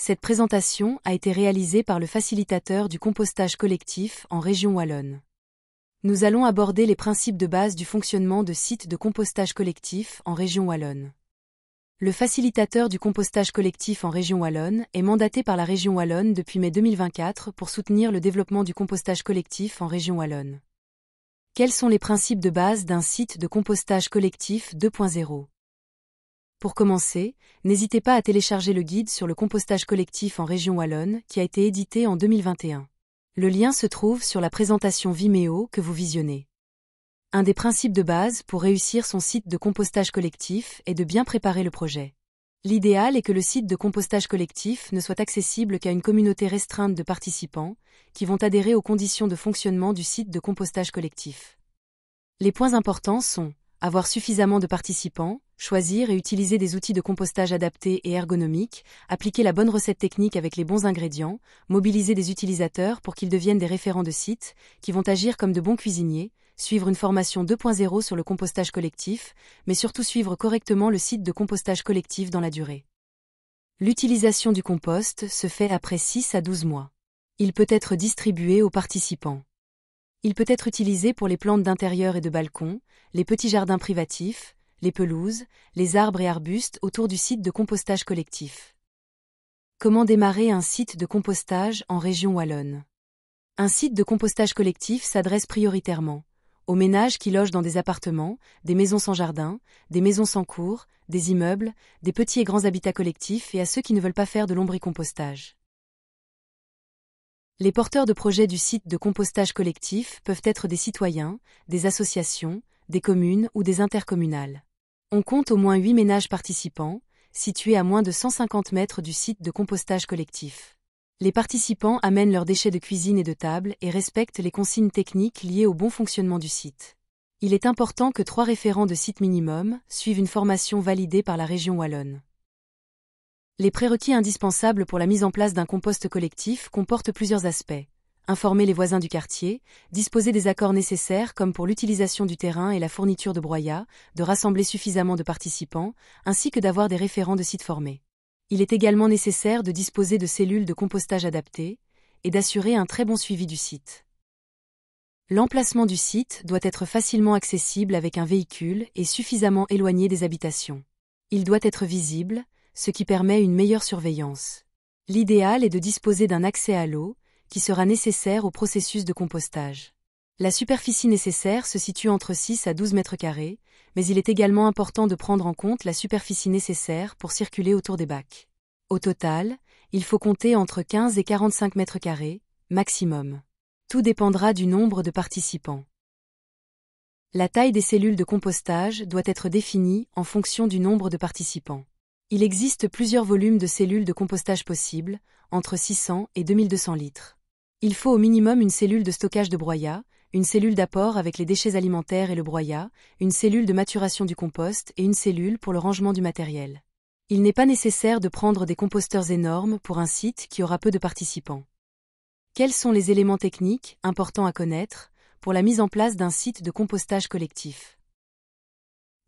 Cette présentation a été réalisée par le facilitateur du compostage collectif en région wallonne. Nous allons aborder les principes de base du fonctionnement de sites de compostage collectif en région wallonne. Le facilitateur du compostage collectif en région wallonne est mandaté par la région wallonne depuis mai 2024 pour soutenir le développement du compostage collectif en région wallonne. Quels sont les principes de base d'un site de compostage collectif 2.0 ? Pour commencer, n'hésitez pas à télécharger le guide sur le compostage collectif en région wallonne qui a été édité en 2021. Le lien se trouve sur la présentation Vimeo que vous visionnez. Un des principes de base pour réussir son site de compostage collectif est de bien préparer le projet. L'idéal est que le site de compostage collectif ne soit accessible qu'à une communauté restreinte de participants qui vont adhérer aux conditions de fonctionnement du site de compostage collectif. Les points importants sont avoir suffisamment de participants, choisir et utiliser des outils de compostage adaptés et ergonomiques, appliquer la bonne recette technique avec les bons ingrédients, mobiliser des utilisateurs pour qu'ils deviennent des référents de site, qui vont agir comme de bons cuisiniers, suivre une formation 2.0 sur le compostage collectif, mais surtout suivre correctement le site de compostage collectif dans la durée. L'utilisation du compost se fait après 6 à 12 mois. Il peut être distribué aux participants. Il peut être utilisé pour les plantes d'intérieur et de balcon, les petits jardins privatifs, les pelouses, les arbres et arbustes autour du site de compostage collectif. Comment démarrer un site de compostage en région wallonne ? Un site de compostage collectif s'adresse prioritairement aux ménages qui logent dans des appartements, des maisons sans jardin, des maisons sans cour, des immeubles, des petits et grands habitats collectifs et à ceux qui ne veulent pas faire de lombricompostage. Les porteurs de projets du site de compostage collectif peuvent être des citoyens, des associations, des communes ou des intercommunales. On compte au moins 8 ménages participants, situés à moins de 150 mètres du site de compostage collectif. Les participants amènent leurs déchets de cuisine et de table et respectent les consignes techniques liées au bon fonctionnement du site. Il est important que 3 référents de site minimum suivent une formation validée par la région wallonne. Les prérequis indispensables pour la mise en place d'un compost collectif comportent plusieurs aspects. Informer les voisins du quartier, disposer des accords nécessaires comme pour l'utilisation du terrain et la fourniture de broyat, de rassembler suffisamment de participants, ainsi que d'avoir des référents de sites formés. Il est également nécessaire de disposer de cellules de compostage adaptées et d'assurer un très bon suivi du site. L'emplacement du site doit être facilement accessible avec un véhicule et suffisamment éloigné des habitations. Il doit être visible, ce qui permet une meilleure surveillance. L'idéal est de disposer d'un accès à l'eau, qui sera nécessaire au processus de compostage. La superficie nécessaire se situe entre 6 à 12 mètres carrés, mais il est également important de prendre en compte la superficie nécessaire pour circuler autour des bacs. Au total, il faut compter entre 15 et 45 mètres carrés, maximum. Tout dépendra du nombre de participants. La taille des cellules de compostage doit être définie en fonction du nombre de participants. Il existe plusieurs volumes de cellules de compostage possibles, entre 600 et 2200 litres. Il faut au minimum une cellule de stockage de broyat, une cellule d'apport avec les déchets alimentaires et le broyat, une cellule de maturation du compost et une cellule pour le rangement du matériel. Il n'est pas nécessaire de prendre des composteurs énormes pour un site qui aura peu de participants. Quels sont les éléments techniques, importants à connaître, pour la mise en place d'un site de compostage collectif ?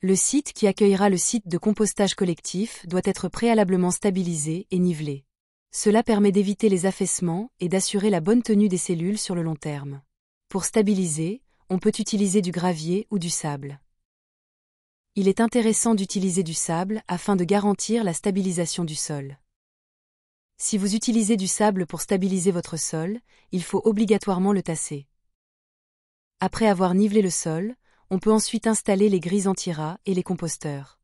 Le site qui accueillera le site de compostage collectif doit être préalablement stabilisé et nivelé. Cela permet d'éviter les affaissements et d'assurer la bonne tenue des cellules sur le long terme. Pour stabiliser, on peut utiliser du gravier ou du sable. Il est intéressant d'utiliser du sable afin de garantir la stabilisation du sol. Si vous utilisez du sable pour stabiliser votre sol, il faut obligatoirement le tasser. Après avoir nivelé le sol, on peut ensuite installer les grilles anti-rats et les composteurs.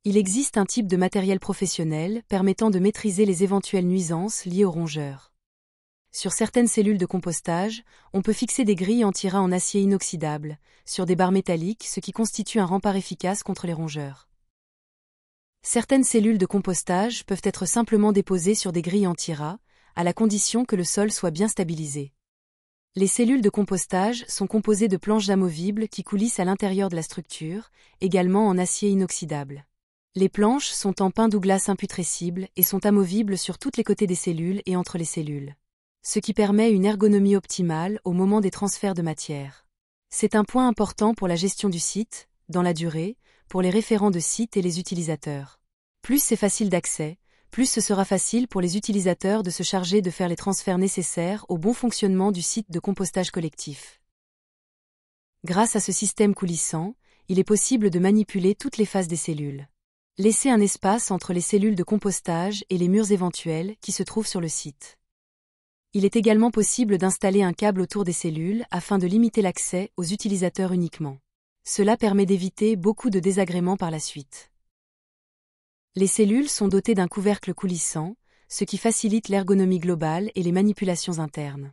Il existe un type de matériel professionnel permettant de maîtriser les éventuelles nuisances liées aux rongeurs. Sur certaines cellules de compostage, on peut fixer des grilles anti-rats en acier inoxydable, sur des barres métalliques, ce qui constitue un rempart efficace contre les rongeurs. Certaines cellules de compostage peuvent être simplement déposées sur des grilles anti-rats, à la condition que le sol soit bien stabilisé. Les cellules de compostage sont composées de planches amovibles qui coulissent à l'intérieur de la structure, également en acier inoxydable. Les planches sont en pin Douglas imputrescible et sont amovibles sur tous les côtés des cellules et entre les cellules, ce qui permet une ergonomie optimale au moment des transferts de matière. C'est un point important pour la gestion du site, dans la durée, pour les référents de site et les utilisateurs. Plus c'est facile d'accès, plus ce sera facile pour les utilisateurs de se charger de faire les transferts nécessaires au bon fonctionnement du site de compostage collectif. Grâce à ce système coulissant, il est possible de manipuler toutes les phases des cellules. Laissez un espace entre les cellules de compostage et les murs éventuels qui se trouvent sur le site. Il est également possible d'installer un câble autour des cellules afin de limiter l'accès aux utilisateurs uniquement. Cela permet d'éviter beaucoup de désagréments par la suite. Les cellules sont dotées d'un couvercle coulissant, ce qui facilite l'ergonomie globale et les manipulations internes.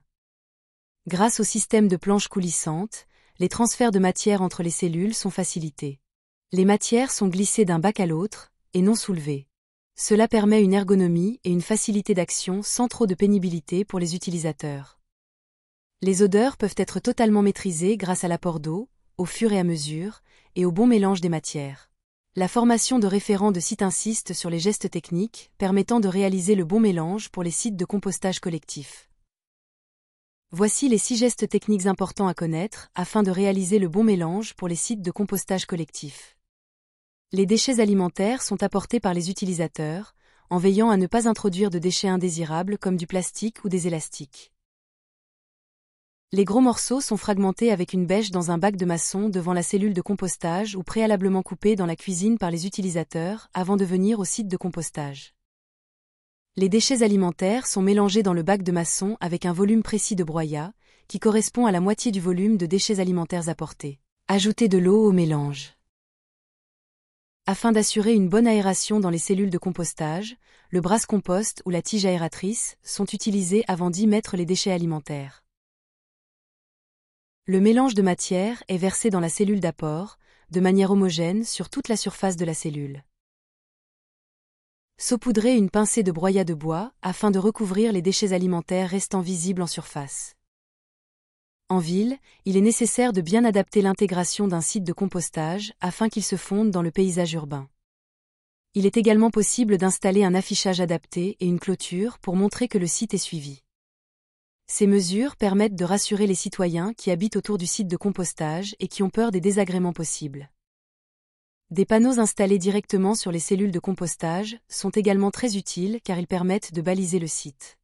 Grâce au système de planches coulissantes, les transferts de matière entre les cellules sont facilités. Les matières sont glissées d'un bac à l'autre, et non soulevées. Cela permet une ergonomie et une facilité d'action sans trop de pénibilité pour les utilisateurs. Les odeurs peuvent être totalement maîtrisées grâce à l'apport d'eau, au fur et à mesure, et au bon mélange des matières. La formation de référents de site insiste sur les gestes techniques permettant de réaliser le bon mélange pour les sites de compostage collectif. Voici les 6 gestes techniques importants à connaître afin de réaliser le bon mélange pour les sites de compostage collectif. Les déchets alimentaires sont apportés par les utilisateurs, en veillant à ne pas introduire de déchets indésirables comme du plastique ou des élastiques. Les gros morceaux sont fragmentés avec une bêche dans un bac de maçon devant la cellule de compostage ou préalablement coupés dans la cuisine par les utilisateurs avant de venir au site de compostage. Les déchets alimentaires sont mélangés dans le bac de maçon avec un volume précis de broyat, qui correspond à la moitié du volume de déchets alimentaires apportés. Ajoutez de l'eau au mélange. Afin d'assurer une bonne aération dans les cellules de compostage, le brasse-compost ou la tige aératrice sont utilisés avant d'y mettre les déchets alimentaires. Le mélange de matière est versé dans la cellule d'apport, de manière homogène sur toute la surface de la cellule. Saupoudrez une pincée de broyat de bois afin de recouvrir les déchets alimentaires restant visibles en surface. En ville, il est nécessaire de bien adapter l'intégration d'un site de compostage afin qu'il se fonde dans le paysage urbain. Il est également possible d'installer un affichage adapté et une clôture pour montrer que le site est suivi. Ces mesures permettent de rassurer les citoyens qui habitent autour du site de compostage et qui ont peur des désagréments possibles. Des panneaux installés directement sur les cellules de compostage sont également très utiles car ils permettent de baliser le site.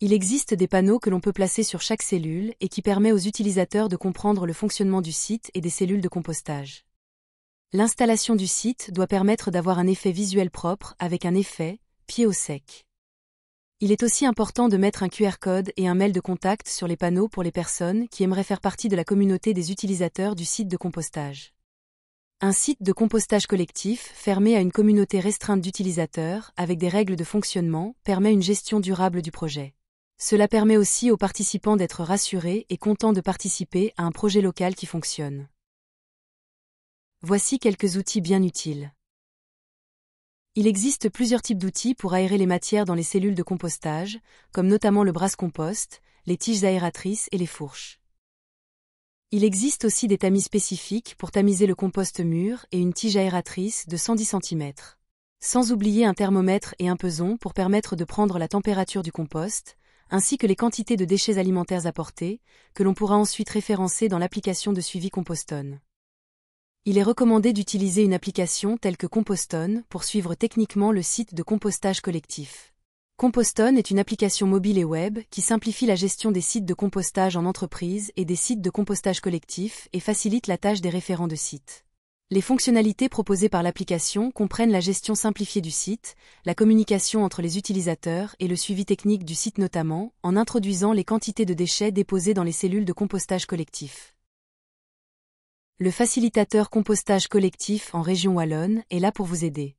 Il existe des panneaux que l'on peut placer sur chaque cellule et qui permet aux utilisateurs de comprendre le fonctionnement du site et des cellules de compostage. L'installation du site doit permettre d'avoir un effet visuel propre avec un effet « pied au sec ». Il est aussi important de mettre un QR code et un mail de contact sur les panneaux pour les personnes qui aimeraient faire partie de la communauté des utilisateurs du site de compostage. Un site de compostage collectif fermé à une communauté restreinte d'utilisateurs avec des règles de fonctionnement permet une gestion durable du projet. Cela permet aussi aux participants d'être rassurés et contents de participer à un projet local qui fonctionne. Voici quelques outils bien utiles. Il existe plusieurs types d'outils pour aérer les matières dans les cellules de compostage, comme notamment le brasse-compost, les tiges aératrices et les fourches. Il existe aussi des tamis spécifiques pour tamiser le compost mûr et une tige aératrice de 110 cm. Sans oublier un thermomètre et un peson pour permettre de prendre la température du compost, ainsi que les quantités de déchets alimentaires apportés, que l'on pourra ensuite référencer dans l'application de suivi Compostone. Il est recommandé d'utiliser une application telle que Compostone pour suivre techniquement le site de compostage collectif. Compostone est une application mobile et web qui simplifie la gestion des sites de compostage en entreprise et des sites de compostage collectif et facilite la tâche des référents de site. Les fonctionnalités proposées par l'application comprennent la gestion simplifiée du site, la communication entre les utilisateurs et le suivi technique du site notamment, en introduisant les quantités de déchets déposés dans les cellules de compostage collectif. Le facilitateur compostage collectif en région wallonne est là pour vous aider.